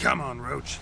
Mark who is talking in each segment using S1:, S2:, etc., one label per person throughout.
S1: Come on, Roach.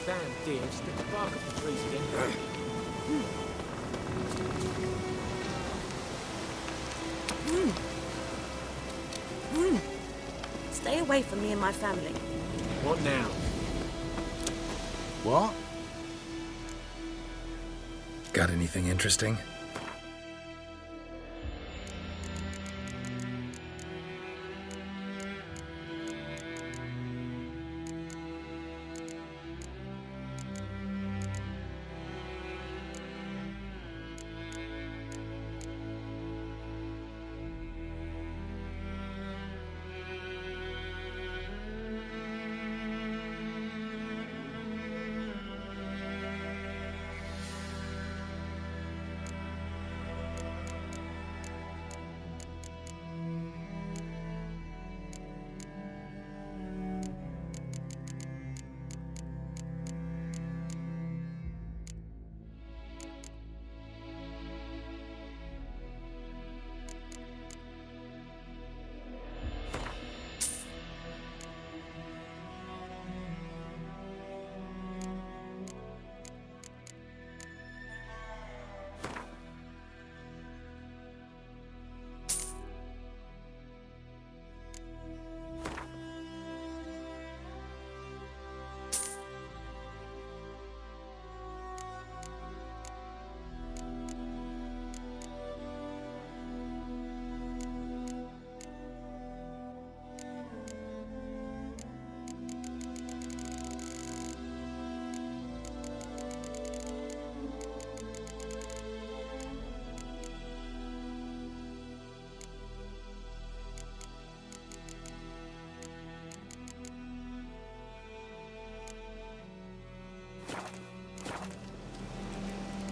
S2: Damn deer, stick the bark up the trees again.
S3: Stay away from me and my family.
S2: What now?
S1: What? Got anything interesting?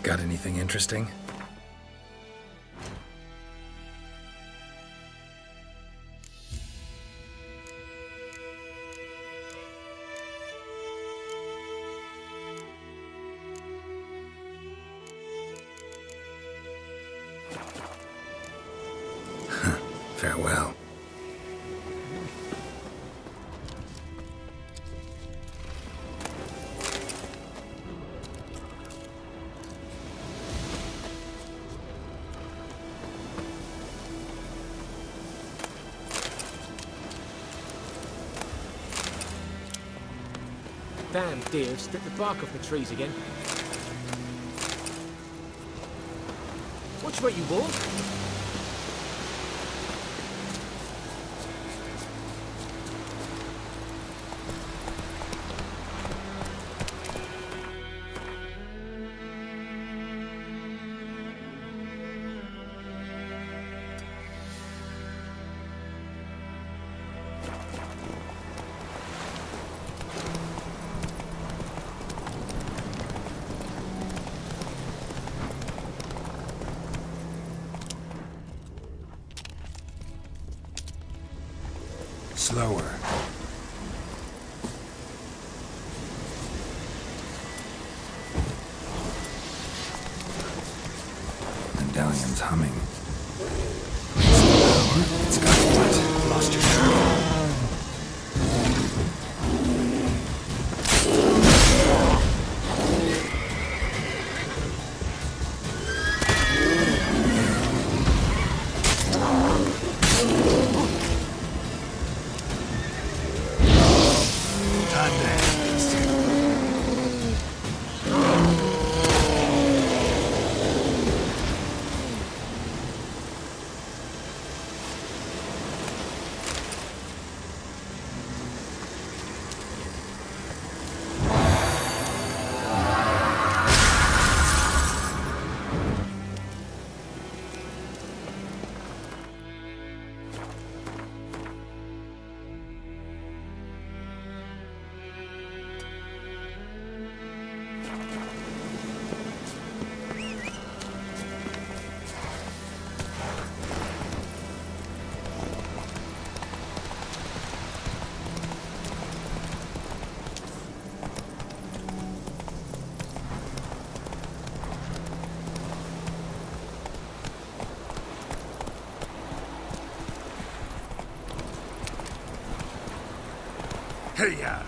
S1: Got anything interesting? Farewell.
S2: Damn deer, stick the bark off the trees again. Which way you walk?
S1: Slower. medallion's humming. It's got what? Lost your nerve? Hey-ya!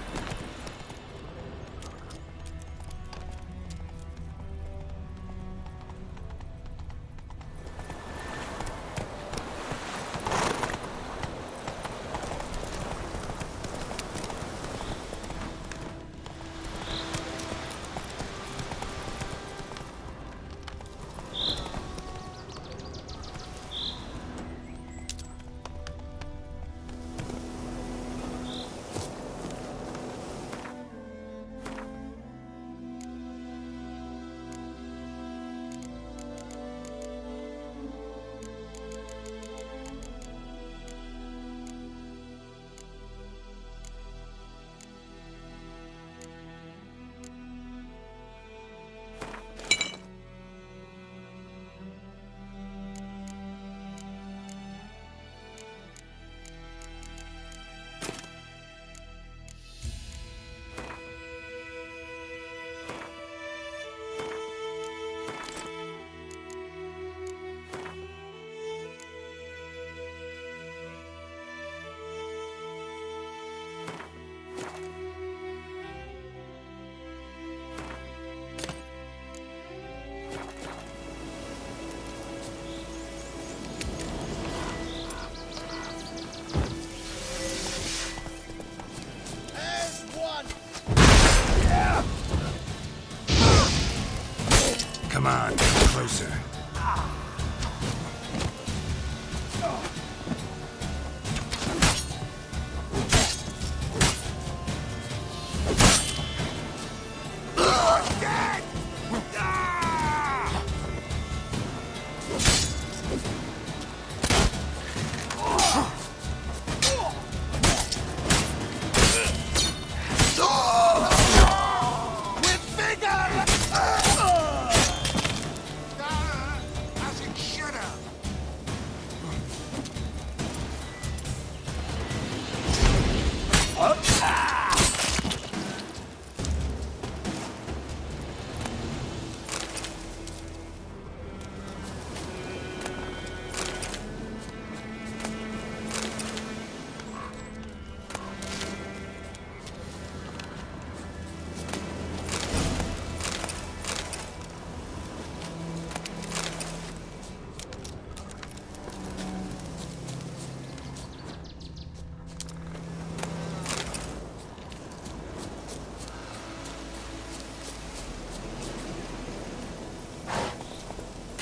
S1: Come on, closer.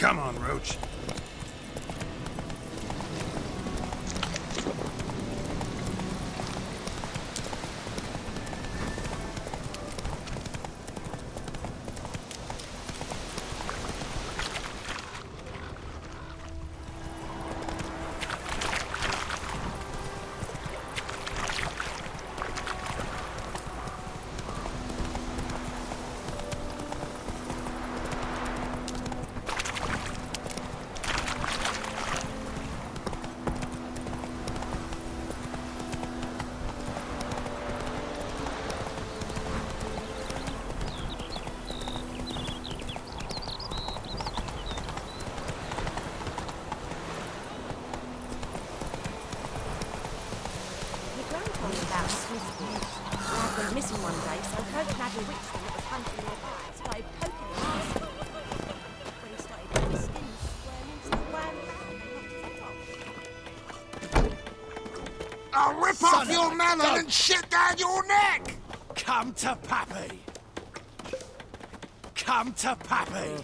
S1: Come on, Roach.
S3: about Switzerland. The lad went missing one day, so Coach had a witch thing that was hunting nearby. Started poking him in the stomach. When he started getting his skin squirming, so wham bam, they knocked his head off.
S1: I'll rip off your melon and shit down your neck! Come to Pappy! Come to Pappy!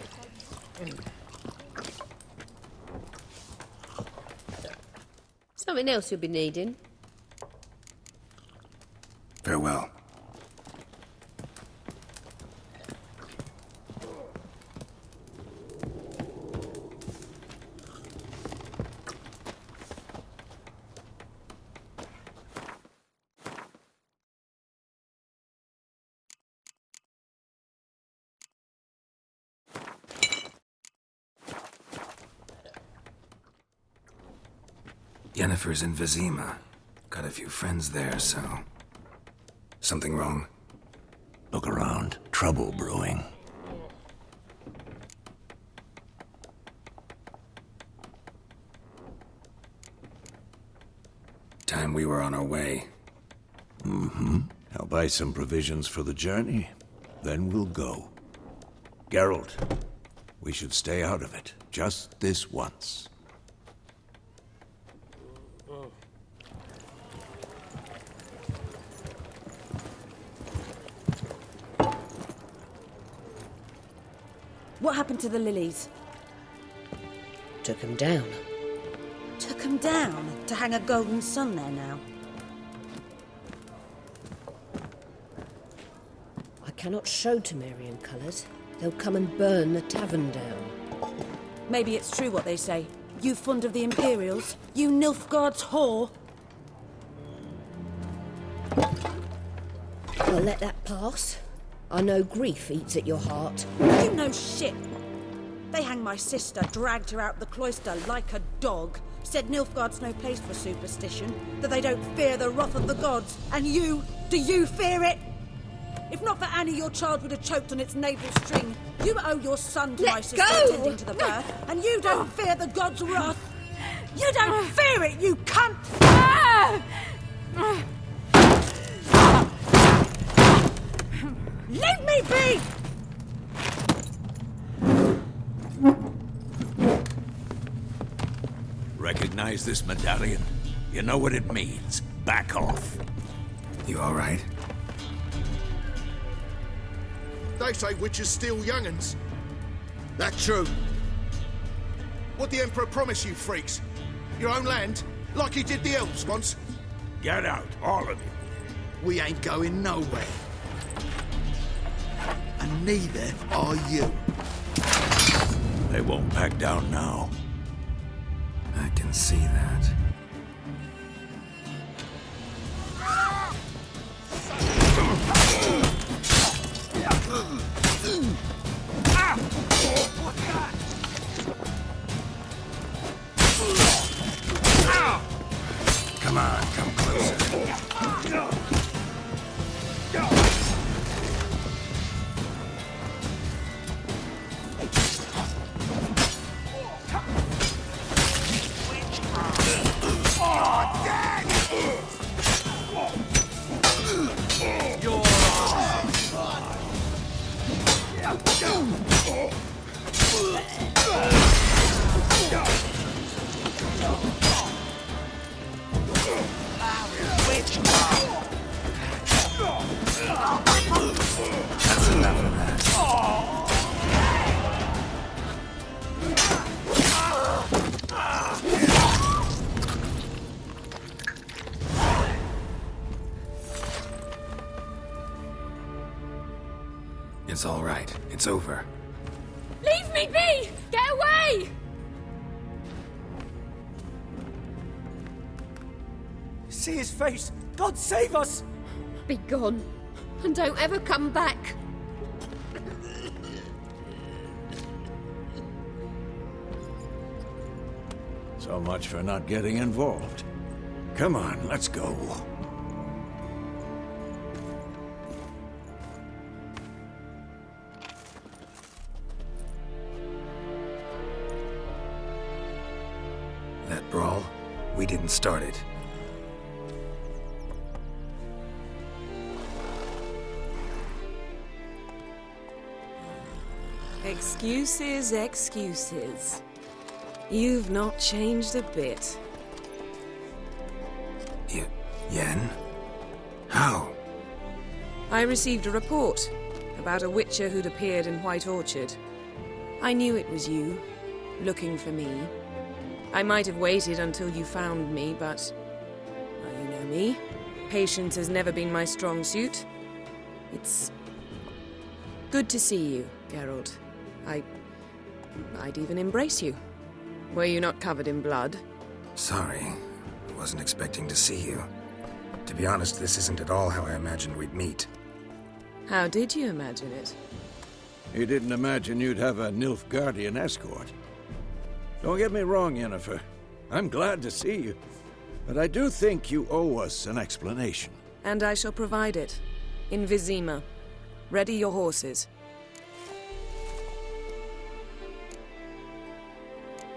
S4: Something else you'll be needing.
S1: Farewell. Yennefer's in Vizima. Got a few friends there, so... Something wrong?
S5: Look around. Trouble brewing.
S1: Time we were on our way.
S5: I'll buy some provisions for the journey. Then we'll go. Geralt, we should stay out of it. Just this once.
S3: What happened to the lilies?
S4: Took 'em down.
S3: Took 'em down to hang a golden sun there now.
S4: I cannot show Temerian colours. They'll come and burn the tavern down.
S3: Maybe it's true what they say. You fond of the Imperials? You Nilfgaard's whore?
S4: I'll let that pass. I know grief eats at your heart.
S3: You know shit. They hanged my sister, dragged her out the cloister like a dog. Said Nilfgaard's no place for superstition, that they don't fear the wrath of the gods. And you, do you fear it? If not for Annie, your child would have choked on its navel string. You owe your son to
S4: Let
S3: my sister
S4: go!
S3: attending to the birth, and you don't fear the gods' wrath. You don't fear it, you cunt! Leave me be!
S5: Recognize this medallion? You know what it means. Back off.
S1: You all right?
S6: They say witches steal young'uns. That true? What the Emperor promise you, freaks? Your own land? Like he did the elves once?
S5: Get out, all of you.
S6: We ain't going nowhere. And neither are you.
S5: They won't back down now.
S1: I can see that. Come on, come closer. That's enough of that. It's all right. It's over.
S7: Leave me be! Get away!
S2: See his face! God save us!
S7: Be gone, and don't ever come back.
S5: So much for not getting involved. Come on, let's go.
S1: That brawl, we didn't start it.
S8: Excuses, excuses. You've not changed a bit.
S1: Yen? How?
S8: I received a report about a witcher who'd appeared in White Orchard. I knew it was you, looking for me. I might have waited until you found me, but... well, you know me. Patience has never been my strong suit. It's... good to see you, Geralt. I'd even embrace you. Were you not covered in blood?
S1: Sorry. I wasn't expecting to see you. To be honest, this isn't at all how I imagined we'd meet.
S8: How did you imagine it?
S5: You didn't imagine you'd have a Nilfgaardian escort. Don't get me wrong, Yennefer. I'm glad to see you. But I do think you owe us an explanation.
S8: And I shall provide it. In Vizima. Ready your horses.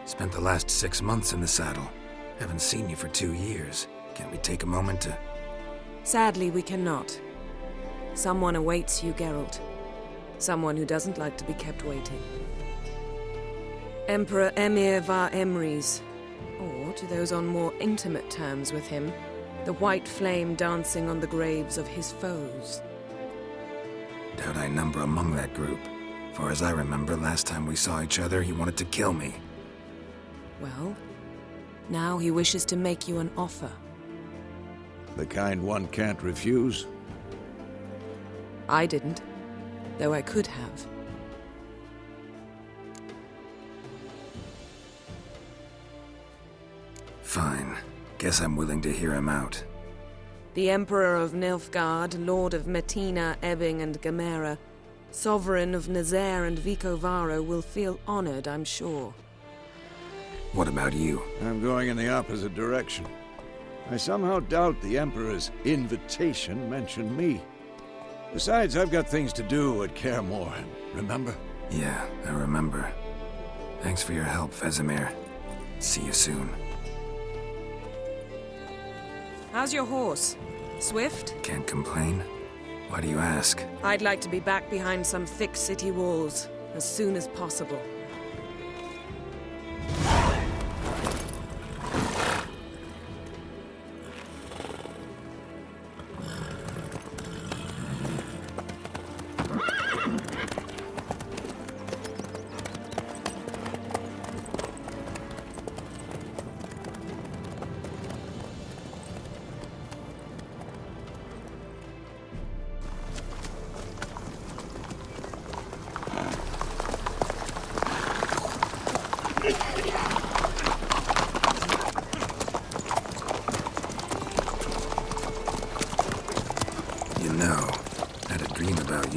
S1: Spent the last 6 months in the saddle. Haven't seen you for 2 years. Can't we take a moment to...
S8: Sadly, we cannot. Someone awaits you, Geralt. Someone who doesn't like to be kept waiting. Emperor Emir var Emrys, or to those on more intimate terms with him, the white flame dancing on the graves of his foes.
S1: Doubt I number among that group. Far as I remember, last time we saw each other, he wanted to kill me.
S8: Well, now he wishes to make you an offer.
S5: The kind one can't refuse.
S8: I didn't, though I could have.
S1: Fine. Guess I'm willing to hear him out.
S8: The Emperor of Nilfgaard, Lord of Metina, Ebbing and Gamera, Sovereign of Nazaire and Vicovaro will feel honored, I'm sure.
S1: What about you?
S5: I'm going in the opposite direction. I somehow doubt the Emperor's invitation mentioned me. Besides, I've got things to do at Kaer Morhen, remember?
S1: Yeah, I remember. Thanks for your help, Vesemir. See you soon.
S8: How's your horse? Swift?
S1: Can't complain. Why do you ask?
S8: I'd like to be back behind some thick city walls as soon as possible.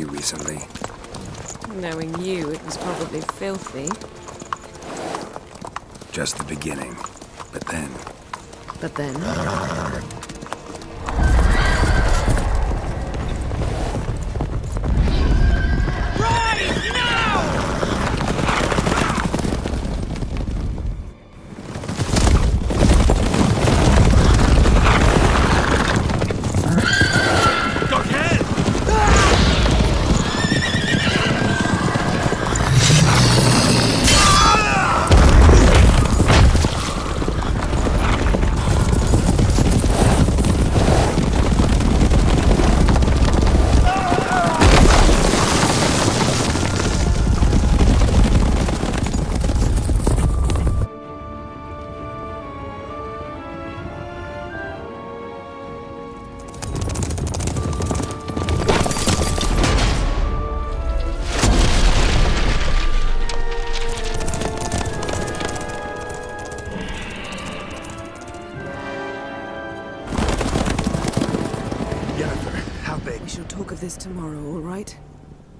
S1: Recently.
S8: Knowing you, it was probably filthy.
S1: Just the beginning. But then...
S8: But then? We shall talk of this tomorrow, all right?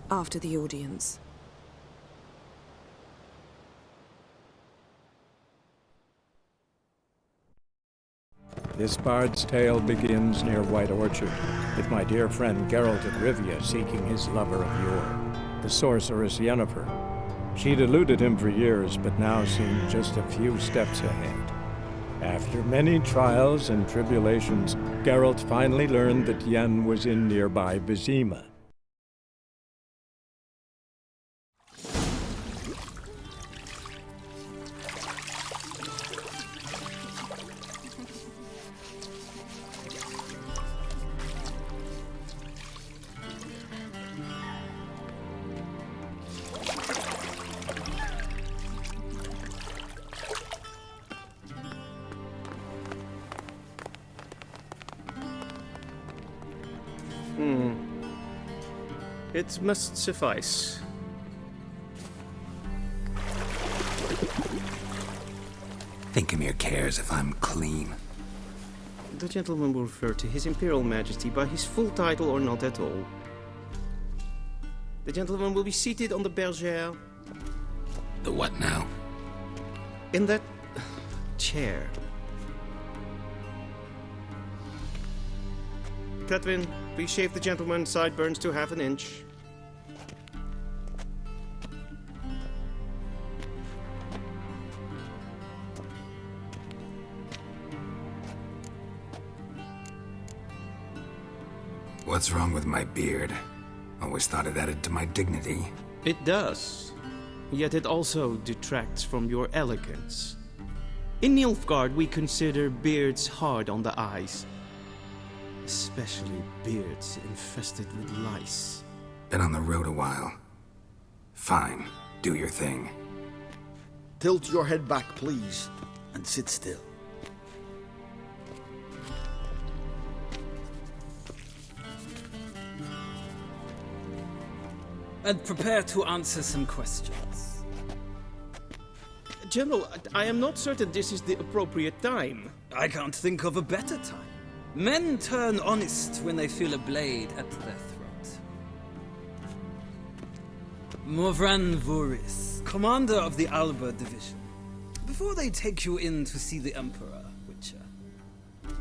S8: After the audience.
S9: This bard's tale begins near White Orchard, with my dear friend Geralt of Rivia seeking his lover of yore, the sorceress Yennefer. She'd eluded him for years, but now seemed just a few steps ahead. After many trials and tribulations, Geralt finally learned that Yen was in nearby Vizima.
S10: It must suffice.
S1: Thinkemere cares if I'm clean.
S10: The gentleman will refer to His Imperial Majesty by his full title or not at all. The gentleman will be seated on the bergère.
S1: The what now?
S10: In that chair. Catwin, please shave the gentleman's sideburns to half an inch.
S1: What's wrong with my beard? Always thought it added to my dignity.
S10: It does. Yet it also detracts from your elegance. In Nilfgaard, we consider beards hard on the eyes. Especially beards infested with lice.
S1: Been on the road a while. Fine, do your thing.
S2: Tilt your head back, please, and sit still.
S11: And prepare to answer some questions.
S10: General, I am not certain this is the appropriate time.
S11: I can't think of a better time. Men turn honest when they feel a blade at their throat. Morvran Voris, commander of the Alba Division. Before they take you in to see the Emperor, Witcher,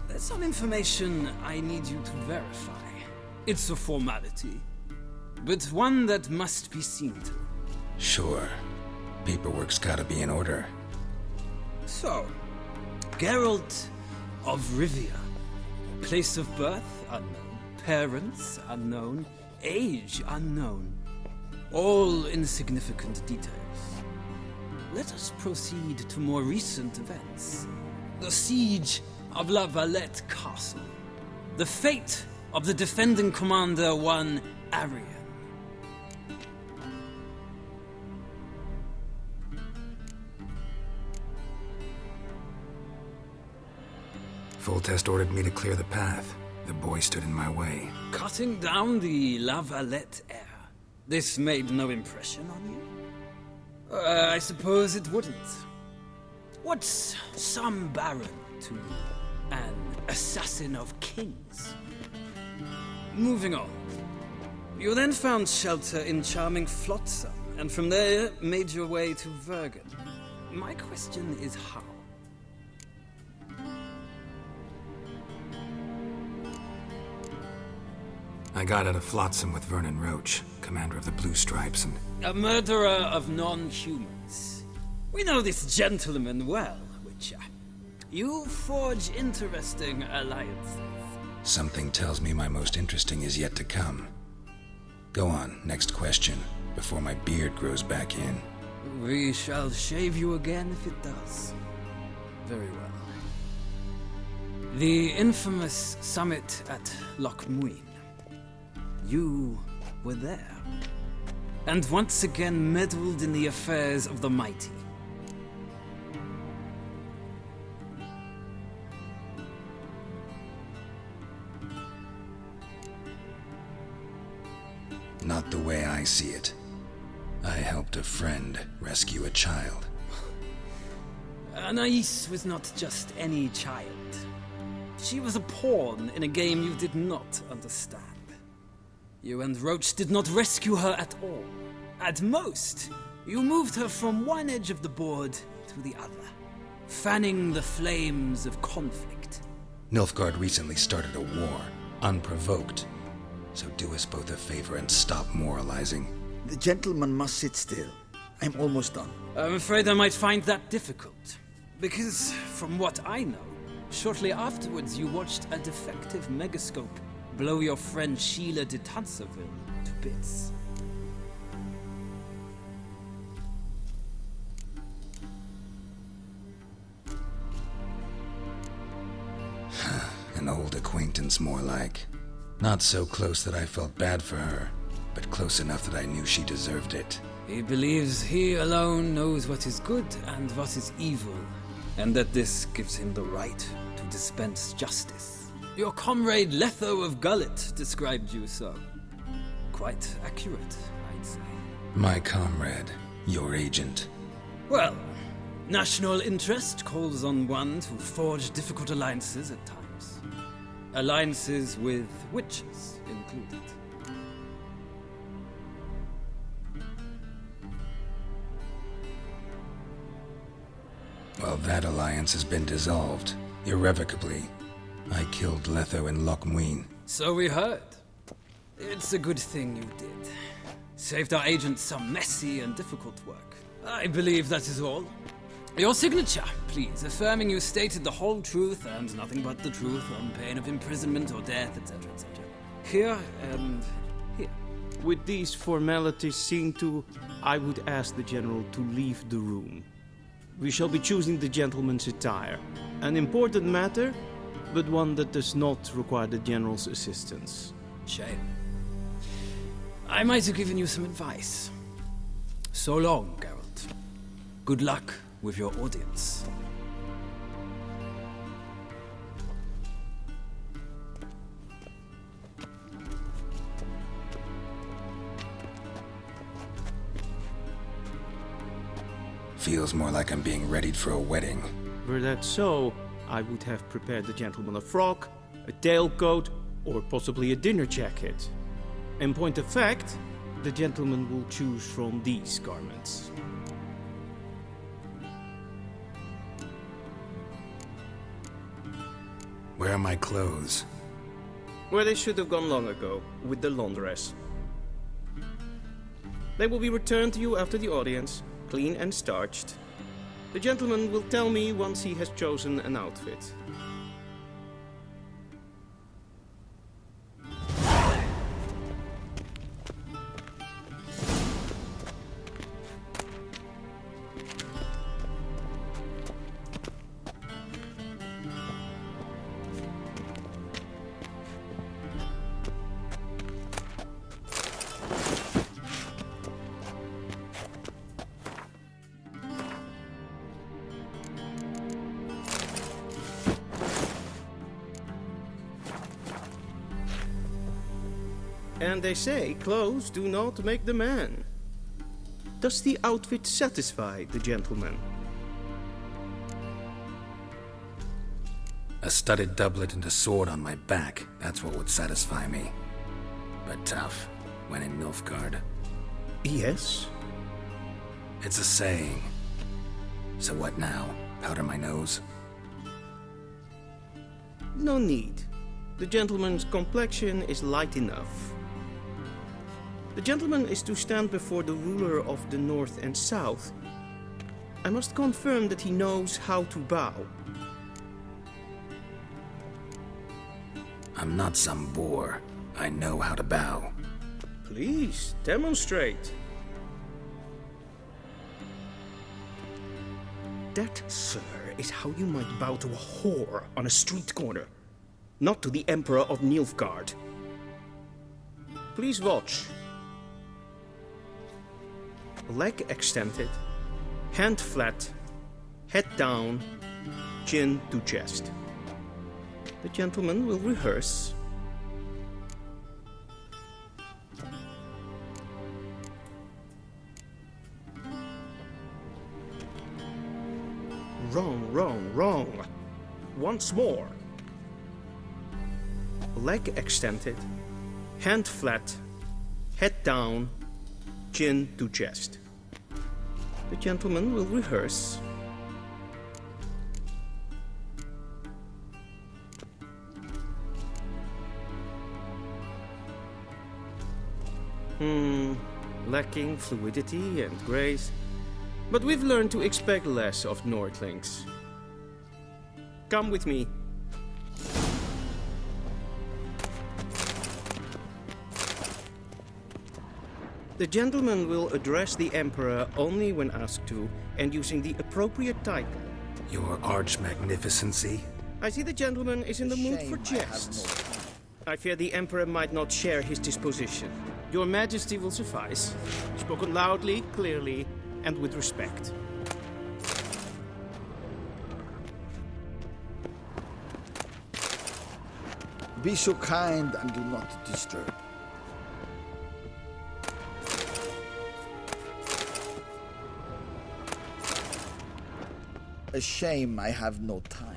S11: there's some information I need you to verify. It's a formality, but one that must be seen to.
S1: Sure. Paperwork's gotta be in order.
S11: So, Geralt of Rivia. Place of birth unknown. Parents unknown. Age unknown. All insignificant details. Let us proceed to more recent events. The siege of La Valette Castle. The fate of the defending commander, one Arian.
S1: Foltest ordered me to clear the path. The boy stood in my way.
S11: Cutting down the La Valette heir. This made no impression on you? I suppose it wouldn't. What's some baron to an assassin of kings? Moving on. You then found shelter in charming Flotsam, and from there made your way to Vergen. My question is how?
S1: I got out of Flotsam with Vernon Roach, commander of the Blue Stripes, and...
S11: A murderer of non-humans. We know this gentleman well, Witcher. You forge interesting alliances.
S1: Something tells me my most interesting is yet to come. Go on, next question, before my beard grows back in.
S11: We shall shave you again if it does. Very well. The infamous summit at Loch Muin. You were there, and once again meddled in the affairs of the mighty.
S1: Not the way I see it. I helped a friend rescue a child.
S11: Anais was not just any child. She was a pawn in a game you did not understand. You and Roach did not rescue her at all. At most, you moved her from one edge of the board to the other, fanning the flames of conflict.
S1: Nilfgaard recently started a war, unprovoked. So do us both a favor and stop moralizing.
S2: The gentleman must sit still. I'm almost done.
S11: I'm afraid I might find that difficult. Because, from what I know, shortly afterwards you watched a defective megascope blow your friend Sheila de Tanserville to bits.
S1: An old acquaintance, more like. Not so close that I felt bad for her, but close enough that I knew she deserved it.
S11: He believes he alone knows what is good and what is evil, and that this gives him the right to dispense justice. Your comrade Letho of Gullet described you so. quite accurate, I'd say.
S1: My comrade, your agent.
S11: Well, national interest calls on one to forge difficult alliances at times. Alliances with witches included.
S1: Well, that alliance has been dissolved, irrevocably. I killed Letho and Lochmuin.
S11: So we heard. It's a good thing you did. Saved our agent some messy and difficult work. I believe that is all. Your signature, please, affirming you stated the whole truth and nothing but the truth on pain of imprisonment or death, etc., etc. Here and here.
S10: With these formalities seen to, I would ask the General to leave the room. We shall be choosing the gentleman's attire. An important matter, but one that does not require the General's assistance.
S11: Shame. I might have given you some advice. So long, Geralt. Good luck with your audience.
S1: Feels more like I'm being readied for a wedding.
S10: Were that so, I would have prepared the gentleman a frock, a tailcoat, or possibly a dinner jacket. In point of fact, the gentleman will choose from these garments.
S1: Where are my clothes?
S10: Where they should have gone long ago, with the laundress. They will be returned to you after the audience, clean and starched. The gentleman will tell me once he has chosen an outfit. And they say clothes do not make the man. Does the outfit satisfy the gentleman?
S1: A studded doublet and a sword on my back, that's what would satisfy me. But tough, when in Nilfgaard.
S10: Yes?
S1: It's a saying. So what now? Powder my nose?
S10: No need. The gentleman's complexion is light enough. The gentleman is to stand before the ruler of the North and South. I must confirm that he knows how to bow.
S1: I'm not some boor. I know how to bow.
S10: Please, demonstrate. That, sir, is how you might bow to a whore on a street corner, not to the Emperor of Nilfgaard. Please watch. Leg extended, hand flat, head down, chin to chest. The gentleman will rehearse. Wrong, wrong, wrong. Once more. Leg extended, hand flat, head down, chin to chest. The gentleman will rehearse. Lacking fluidity and grace. But we've learned to expect less of Nordlings. Come with me. The gentleman will address the Emperor only when asked to, and using the appropriate title.
S1: Your Arch-Magnificency?
S10: I see the gentleman is in the mood for jests. I fear the Emperor might not share his disposition. Your Majesty will suffice. Spoken loudly, clearly, and with respect.
S2: Be so kind and do not disturb.
S12: A shame I have no time.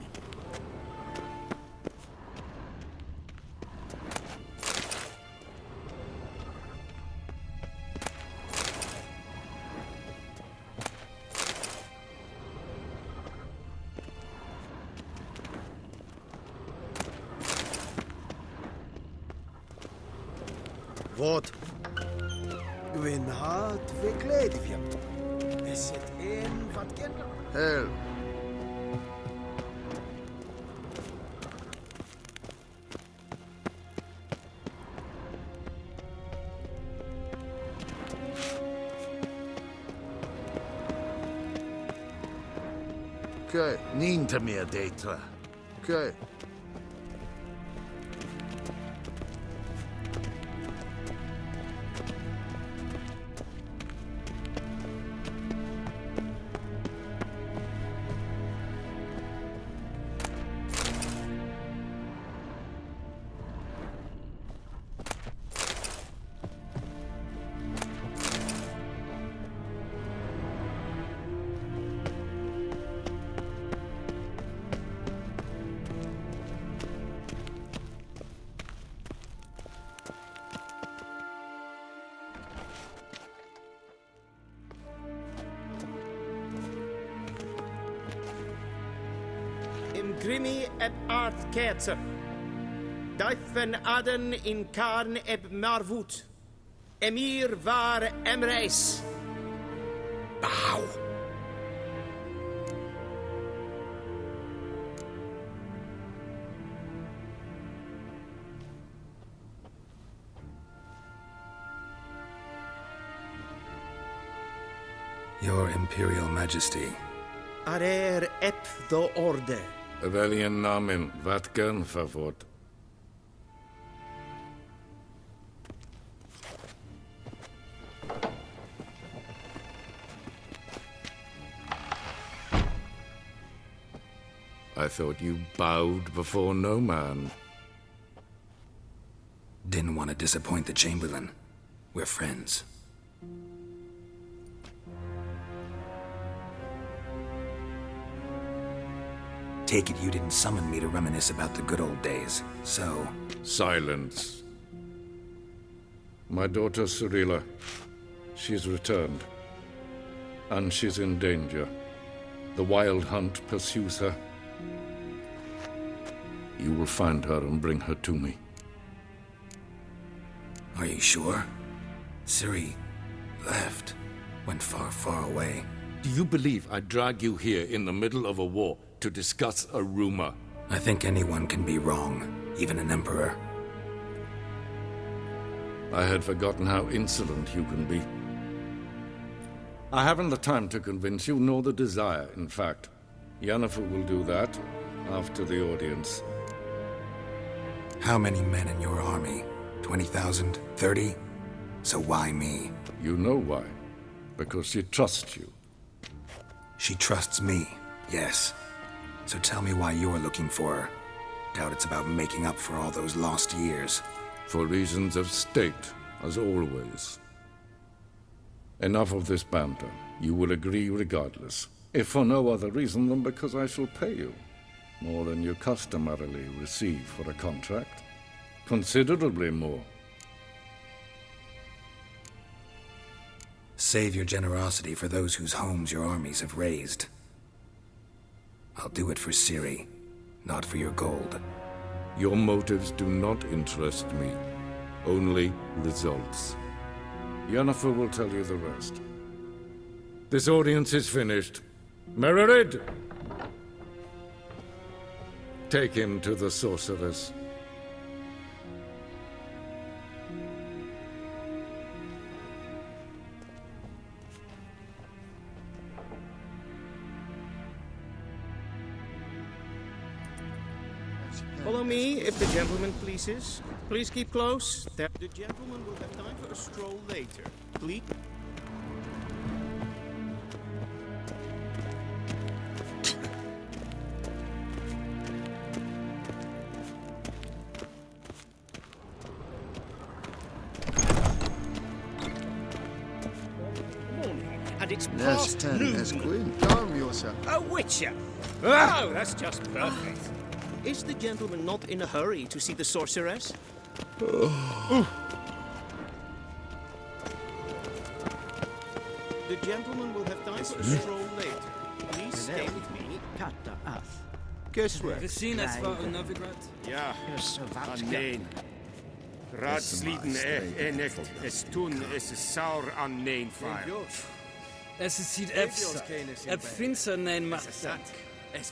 S2: Wat? Gwyn hart verkleedje. Is het een wat kinder?
S6: Hell. Okay.
S2: Niente meer data.
S6: Okay.
S10: Grimmy eb aardkeetser. Duifen aden in karn eb marvoet. Emir var emreis.
S2: Bauw.
S1: Your Imperial Majesty.
S10: Arer eb de orde.
S13: Weljen namen, wat kan verwoord? I thought you bowed before no man.
S1: Didn't want to disappoint the Chamberlain. We're friends. Take it you didn't summon me to reminisce about the good old days, so...
S13: Silence. My daughter Cyrilla, she's returned. And she's in danger. The Wild Hunt pursues her. You will find her and bring her to me.
S1: Are you sure? Ciri left. Went far, far away.
S13: Do you believe I'd drag you here in the middle of a war to discuss a rumor?
S1: I think anyone can be wrong, even an emperor.
S13: I had forgotten how insolent you can be. I haven't the time to convince you, nor the desire, in fact. Yennefer will do that after the audience.
S1: How many men in your army? 20,000? 30? So why me?
S13: You know why. Because she trusts you.
S1: She trusts me, yes. So tell me why you're looking for her. Doubt it's about making up for all those lost years.
S13: For reasons of state, as always. Enough of this banter. You will agree regardless. If for no other reason than because I shall pay you. More than you customarily receive for a contract. Considerably more.
S1: Save your generosity for those whose homes your armies have razed. I'll do it for Ciri, not for your gold.
S13: Your motives do not interest me. Only results. Yennefer will tell you the rest. This audience is finished. Mererid! Take him to the sorceress.
S10: Follow me, if the gentleman pleases. Please keep close. The gentleman will have time for a stroll later. Please.
S6: And it's past noon. As Queen, darn Furiosa.
S10: A witcher! Oh, that's just perfect. Is the gentleman not in a hurry to see the sorceress? The gentleman will have time for a stroll later. Please stay with me.
S11: Gezien es war een Novigrad?
S14: Ja, nee. Raadsliden echt es tun es saur an nein fire.
S11: Es is hier efsa. Et finser nein machtak.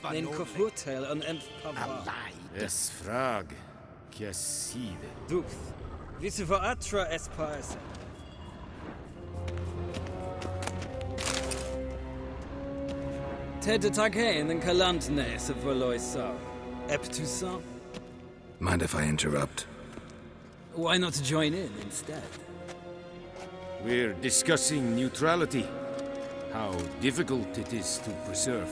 S11: Nein kofurtel en pavar.
S14: Es frag. Kiaside.
S11: Ducht. Wisse voor atra es paese. Tede tag heen en kalant nese verlois sa. Eptusan.
S1: Mind if I interrupt?
S11: Why not join in instead?
S14: We're discussing neutrality. How difficult it is to preserve.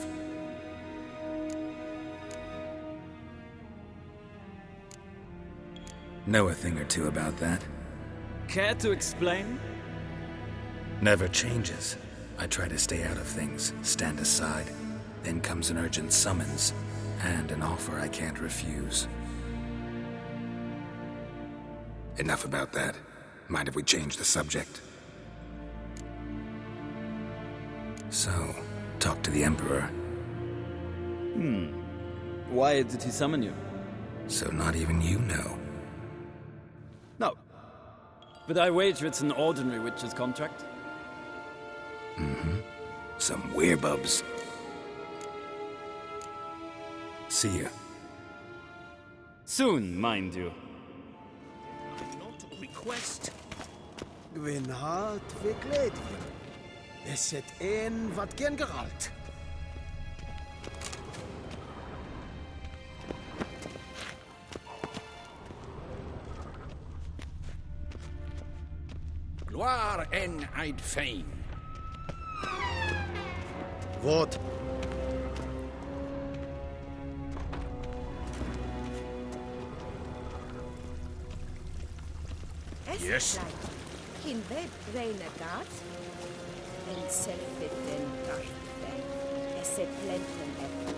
S1: Know a thing or two about that?
S11: Care to explain?
S1: Never changes. I try to stay out of things, stand aside. Then comes an urgent summons, and an offer I can't refuse. Enough about that. Mind if we change the subject? So, talk to the Emperor.
S11: Why did he summon you?
S1: So not even you know.
S11: No. But I wager it's an ordinary witch's contract.
S1: Mm-hmm. Some werebubs. See ya.
S11: Soon, mind you.
S10: Not request.
S2: Gwyn hart fi gledfyn. Es het een wat gen Geralt.
S14: Gloire en Eid Fein.
S2: Wat?
S14: Yes.
S4: Cyn fed rein y gad. En selfyd yn darfen. Esed plentyn efo.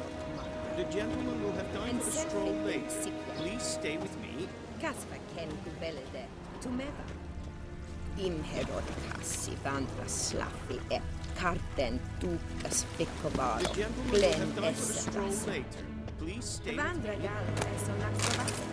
S10: The gentleman will have time for a stroll later. Please stay with me.
S4: Casfa ken gwelede. Tumeva. Imherod cassi vandra slaffi carten ducas picovaro.
S10: The gentleman will
S4: Glen
S10: have time for a
S4: essa
S10: stroll
S4: casa.
S10: later. Please stay with
S4: Vandra
S10: me.
S4: galva son acrobata.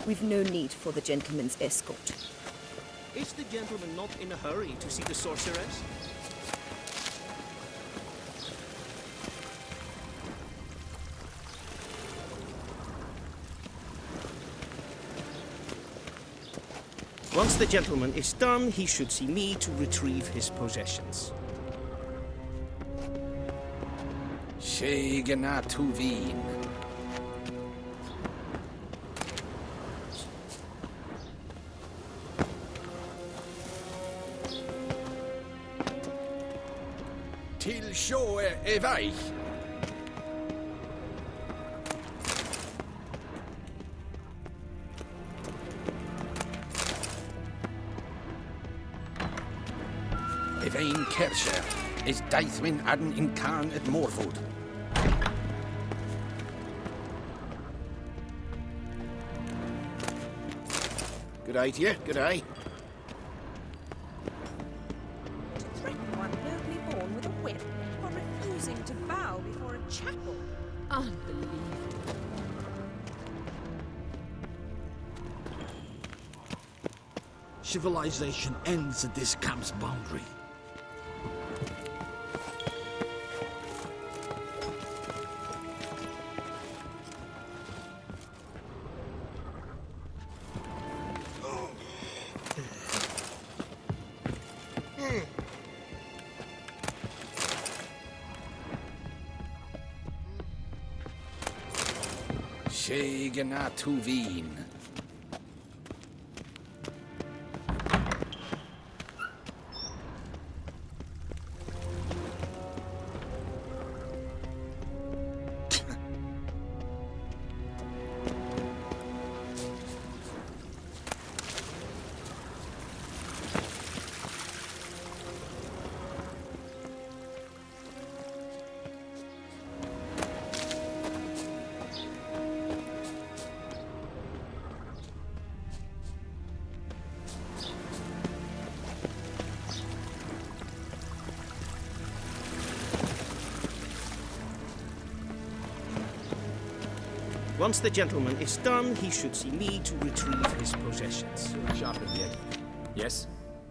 S15: We've no need for the gentleman's escort.
S10: Is the gentleman not in a hurry to see the sorceress? Once the gentleman is done, he should see me to retrieve his possessions.
S14: Shegena Tuvin. Till sjå är väg. Evain Kersher is Deithwin Adden in Khan at Morwood. Good eye to you, good eye.
S3: To threaten one nobly born with a whip for refusing to bow before a chapel.
S7: Unbelievable.
S2: Civilization ends at this camp's boundary.
S16: Schegena Tuvin.
S10: Once the gentleman is done, he should see me to retrieve his possessions.
S17: Sharpen the edge. Yes?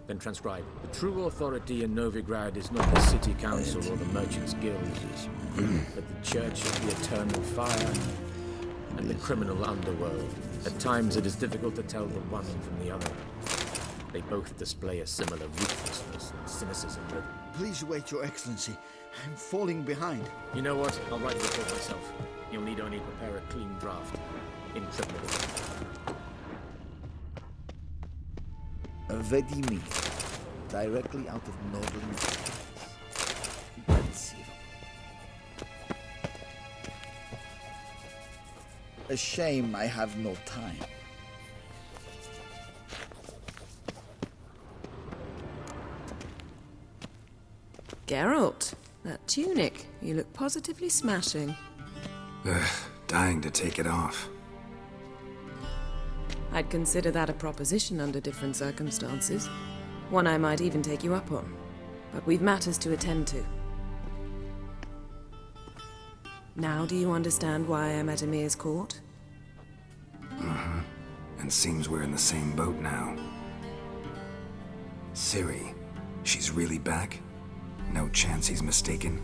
S17: Then transcribe. The true authority in Novigrad is not the city council or the merchants' guilds, but the church of the eternal fire and the criminal underworld. At times it is difficult to tell the one from the other. They both display a similar ruthlessness and cynicism, but...
S12: Please wait, Your Excellency. I'm falling behind.
S17: You know what? I'll write the report myself. You'll need only prepare a clean draft. In triplicate.
S12: Vedimi. Directly out of Northern A shame I have no time.
S8: Geralt, that tunic. You look positively smashing.
S1: Ugh, dying to take it off.
S8: I'd consider that a proposition under different circumstances. One I might even take you up on. But we've matters to attend to. Now do you understand why I'm at Emir's court?
S1: Mm-hmm. And seems we're in the same boat now. Ciri, she's really back? No chance he's mistaken?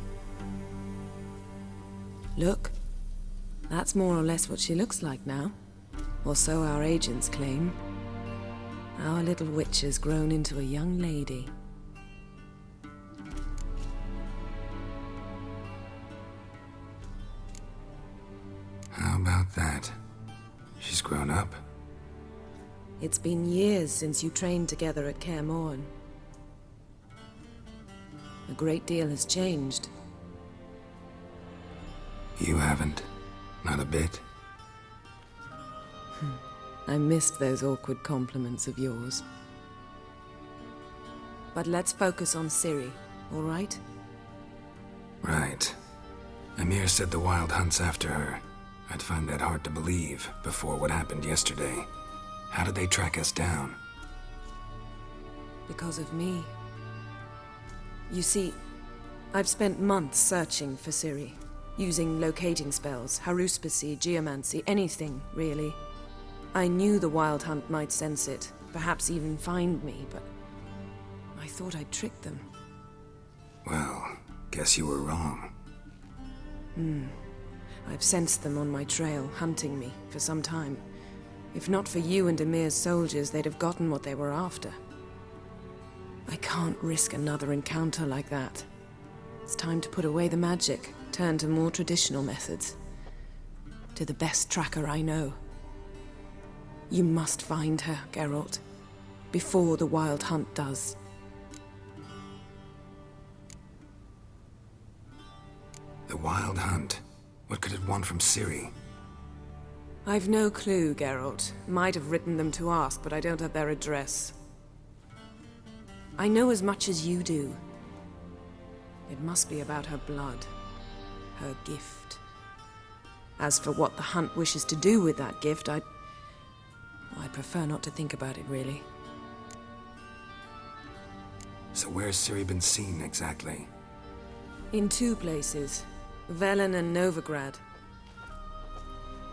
S8: Look. That's more or less what she looks like now. Or so our agents claim. Our little witch has grown into a young lady.
S1: How about that? She's grown up.
S8: It's been years since you trained together at Kaer Morhen. A great deal has changed.
S1: You haven't. Not a bit.
S8: I missed those awkward compliments of yours. But let's focus on Ciri, all right?
S1: Right. Emir said the Wild Hunt's after her. I'd find that hard to believe before what happened yesterday. How did they track us down?
S8: Because of me. You see, I've spent months searching for Ciri. Using locating spells, haruspicy, geomancy, anything, really. I knew the Wild Hunt might sense it, perhaps even find me, but I thought I'd tricked them.
S1: Well, guess you were wrong.
S8: I've sensed them on my trail, hunting me, for some time. If not for you and Emir's soldiers, they'd have gotten what they were after. I can't risk another encounter like that. It's time to put away the magic, turn to more traditional methods. To the best tracker I know. You must find her, Geralt, before the Wild Hunt does.
S1: The Wild Hunt? What could it want from Ciri?
S8: I've no clue, Geralt. Might have written them to ask, but I don't have their address. I know as much as you do. It must be about her blood. Her gift. As for what the Hunt wishes to do with that gift, I'd prefer not to think about it, really.
S1: So where's Ciri been seen, exactly?
S8: In two places. Velen and Novigrad.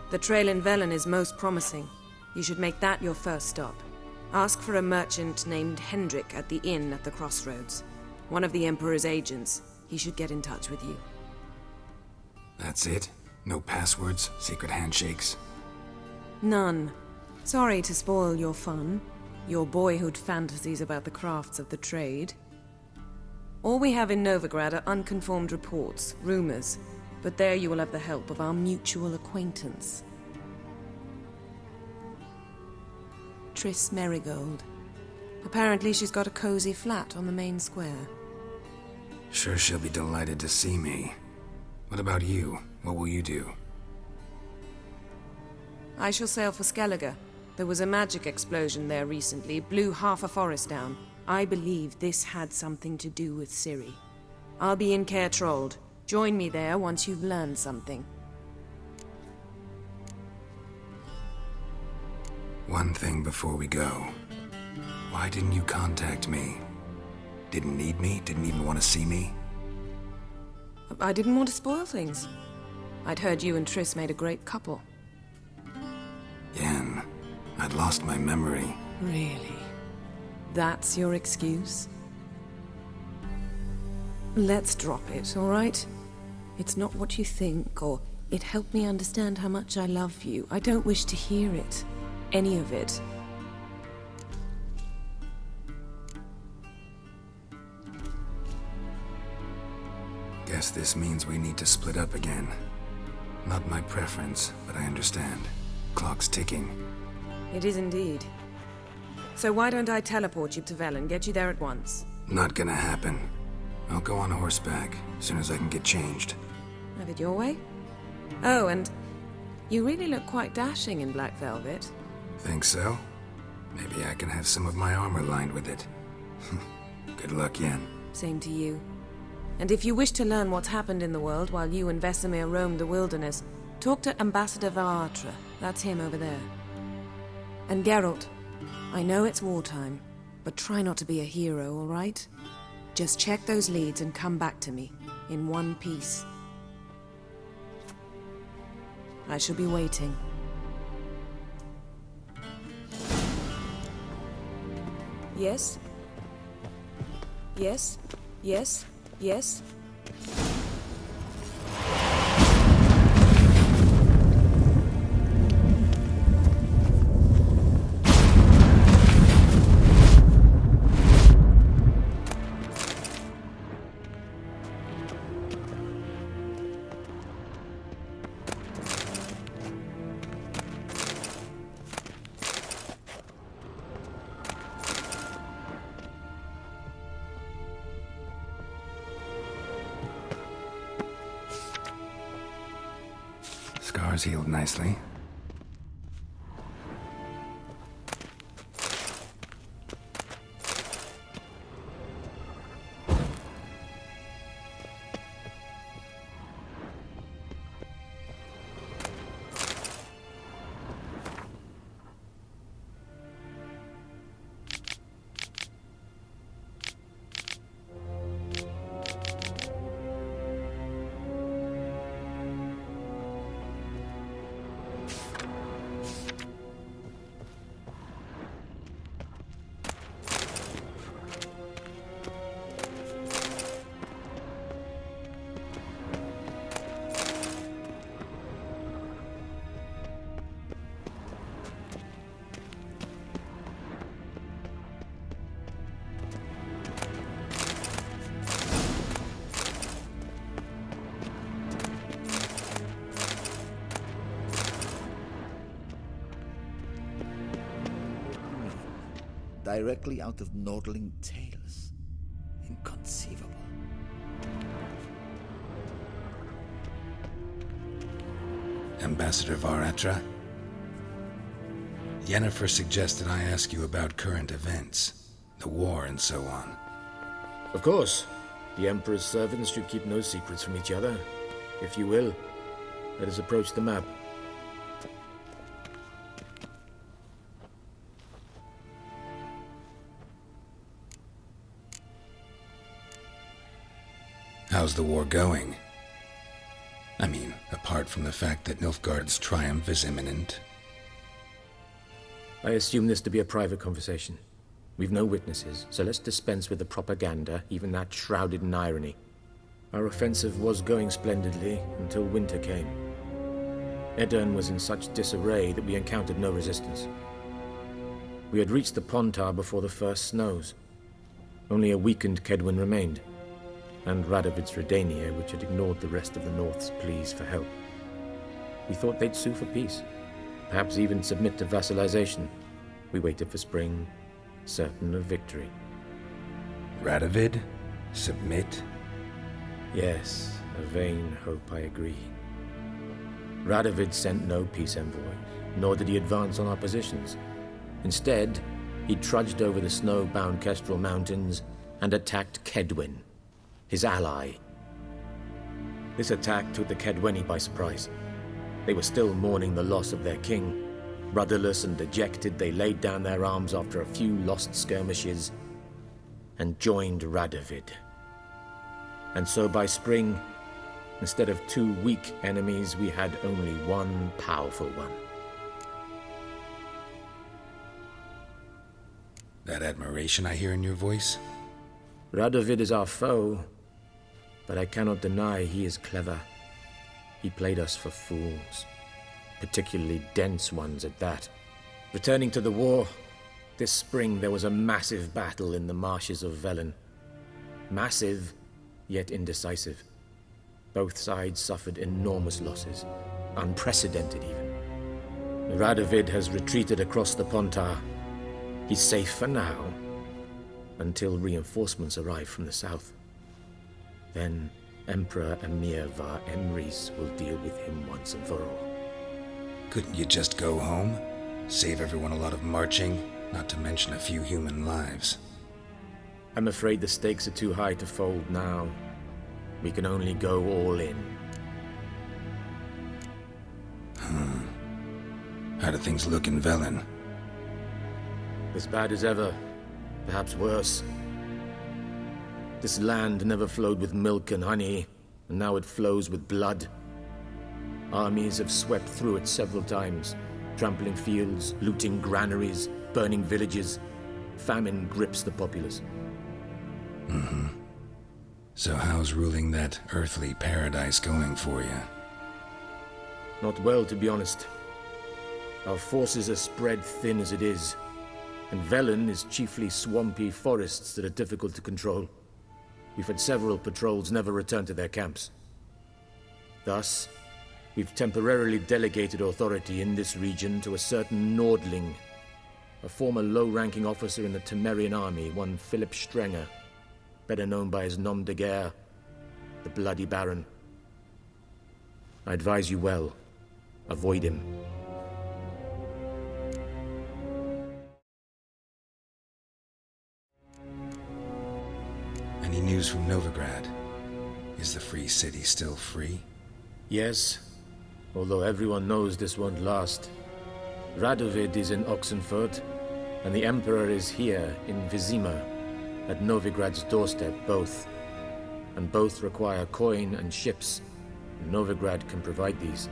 S8: The trail in Velen is most promising. You should make that your first stop. Ask for a merchant named Hendrik at the inn at the crossroads. One of the Emperor's agents. He should get in touch with you.
S1: That's it? No passwords? Secret handshakes?
S8: None. Sorry to spoil your fun. Your boyhood fantasies about the crafts of the trade. All we have in Novigrad are unconfirmed reports, rumors. But there you will have the help of our mutual acquaintance. Triss Merigold. Apparently she's got a cozy flat on the main square.
S1: Sure she'll be delighted to see me. What about you? What will you do?
S8: I shall sail for Skellige. There was a magic explosion there recently, blew half a forest down. I believe this had something to do with Ciri. I'll be in Caer Trold. Join me there once you've learned something.
S1: One thing before we go. Why didn't you contact me? Didn't need me? Didn't even want to see me?
S8: I didn't want to spoil things. I'd heard you and Triss made a great couple.
S1: Yen, I'd lost my memory.
S8: Really? That's your excuse? Let's drop it, all right? It's not what you think, or it helped me understand how much I love you. I don't wish to hear it. Any of it.
S1: Guess this means we need to split up again. Not my preference, but I understand. Clock's ticking.
S8: It is indeed. So why don't I teleport you to Vel and get you there at once?
S1: Not gonna happen. I'll go on horseback, as soon as I can get changed.
S8: Have it your way? Oh, and you really look quite dashing in black velvet.
S1: Think so? Maybe I can have some of my armor lined with it. Good luck, Yen.
S8: Same to you. And if you wish to learn what's happened in the world while you and Vesemir roamed the wilderness, talk to Ambassador Varatra. That's him over there. And Geralt, I know it's wartime, but try not to be a hero, all right? Just check those leads and come back to me, in one piece. I shall be waiting. Yes? Yes? Yes? Yes?
S1: Scars healed nicely.
S12: Directly out of Nordling tales. Inconceivable.
S1: Ambassador Varatra? Yennefer suggested I ask you about current events, the war and so on.
S17: Of course. The Emperor's servants should keep no secrets from each other. If you will, let us approach the map.
S1: How's the war going? I mean, apart from the fact that Nilfgaard's triumph is imminent.
S17: I assume this to be a private conversation. We've no witnesses, so let's dispense with the propaganda, even that shrouded in irony. Our offensive was going splendidly until winter came. Edirn was in such disarray that we encountered no resistance. We had reached the Pontar before the first snows. Only a weakened Kedwin remained. and Radovid's Redania, which had ignored the rest of the North's pleas for help. We thought they'd sue for peace, perhaps even submit to vassalization. We waited for spring, certain of victory.
S1: Radovid? Submit?
S17: Yes, a vain hope, I agree. Radovid sent no peace envoys, nor did he advance on our positions. Instead, he trudged over the snow-bound Kestrel Mountains and attacked Kedwen, his ally. This attack took the Kedweni by surprise. They were still mourning the loss of their king. Rudderless and dejected, they laid down their arms after a few lost skirmishes and joined Radovid. And so by spring, instead of 2 weak enemies, we had only one powerful one.
S1: That admiration I hear in your voice?
S17: Radovid is our foe, but I cannot deny he is clever. He played us for fools, particularly dense ones at that. Returning to the war, this spring there was a massive battle in the marshes of Velen. Massive, yet indecisive. Both sides suffered enormous losses, unprecedented even. Radovid has retreated across the Pontar. He's safe for now, until reinforcements arrive from the south. Then Emperor Emir Var Emrys will deal with him once and for all.
S1: Couldn't you just go home? Save everyone a lot of marching, not to mention a few human lives.
S17: I'm afraid the stakes are too high to fold now. We can only go all in.
S1: How do things look in Velen?
S17: As bad as ever, perhaps worse. This land never flowed with milk and honey, and now it flows with blood. Armies have swept through it several times, trampling fields, looting granaries, burning villages. Famine grips the populace.
S1: So how's ruling that earthly paradise going for you?
S17: Not well, to be honest. Our forces are spread thin as it is, and Velen is chiefly swampy forests that are difficult to control. We've had several patrols never return to their camps. Thus, we've temporarily delegated authority in this region to a certain Nordling, a former low-ranking officer in the Temerian army, one Philip Strenger, better known by his nom de guerre, the Bloody Baron. I advise you well. Avoid him.
S1: Any news from Novigrad? Is the free city still free?
S17: Yes, although everyone knows this won't last. Radovid is in Oxenfurt, and the Emperor is here in Vizima, at Novigrad's doorstep, both. And both require coin and ships, and Novigrad can provide these.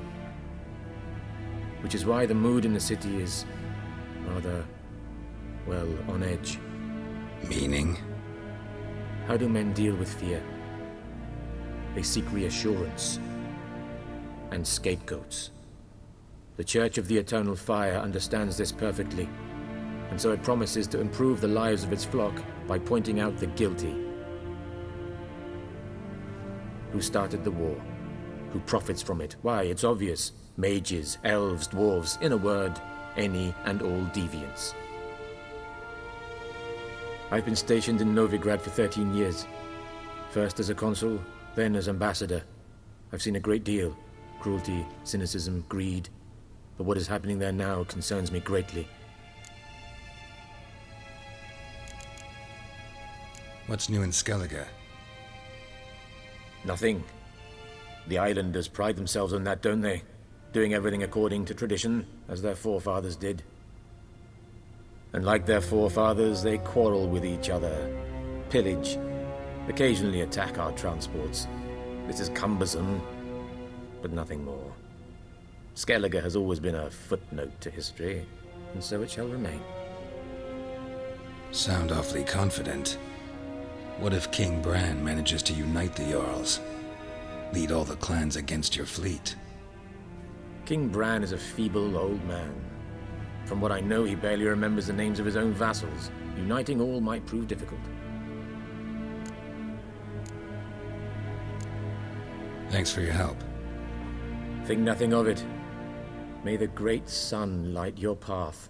S17: Which is why the mood in the city is rather, well, on edge.
S1: Meaning?
S17: How do men deal with fear? They seek reassurance and scapegoats. The Church of the Eternal Fire understands this perfectly, and so it promises to improve the lives of its flock by pointing out the guilty. Who started the war? Who profits from it? Why, it's obvious. Mages, elves, dwarves, in a word, any and all deviants. I've been stationed in Novigrad for 13 years. First as a consul, then as ambassador. I've seen a great deal. Cruelty, cynicism, greed. But what is happening there now concerns me greatly.
S1: What's new in Skellige?
S17: Nothing. The islanders pride themselves on that, don't they? Doing everything according to tradition, as their forefathers did. And like their forefathers, they quarrel with each other, pillage, occasionally attack our transports. This is cumbersome, but nothing more. Skellige has always been a footnote to history, and so it shall remain.
S1: Sound awfully confident. What if King Bran manages to unite the Jarls? Lead all the clans against your fleet?
S17: King Bran is a feeble old man. From what I know, he barely remembers the names of his own vassals. Uniting all might prove difficult.
S1: Thanks for your help.
S17: Think nothing of it. May the great sun light your path.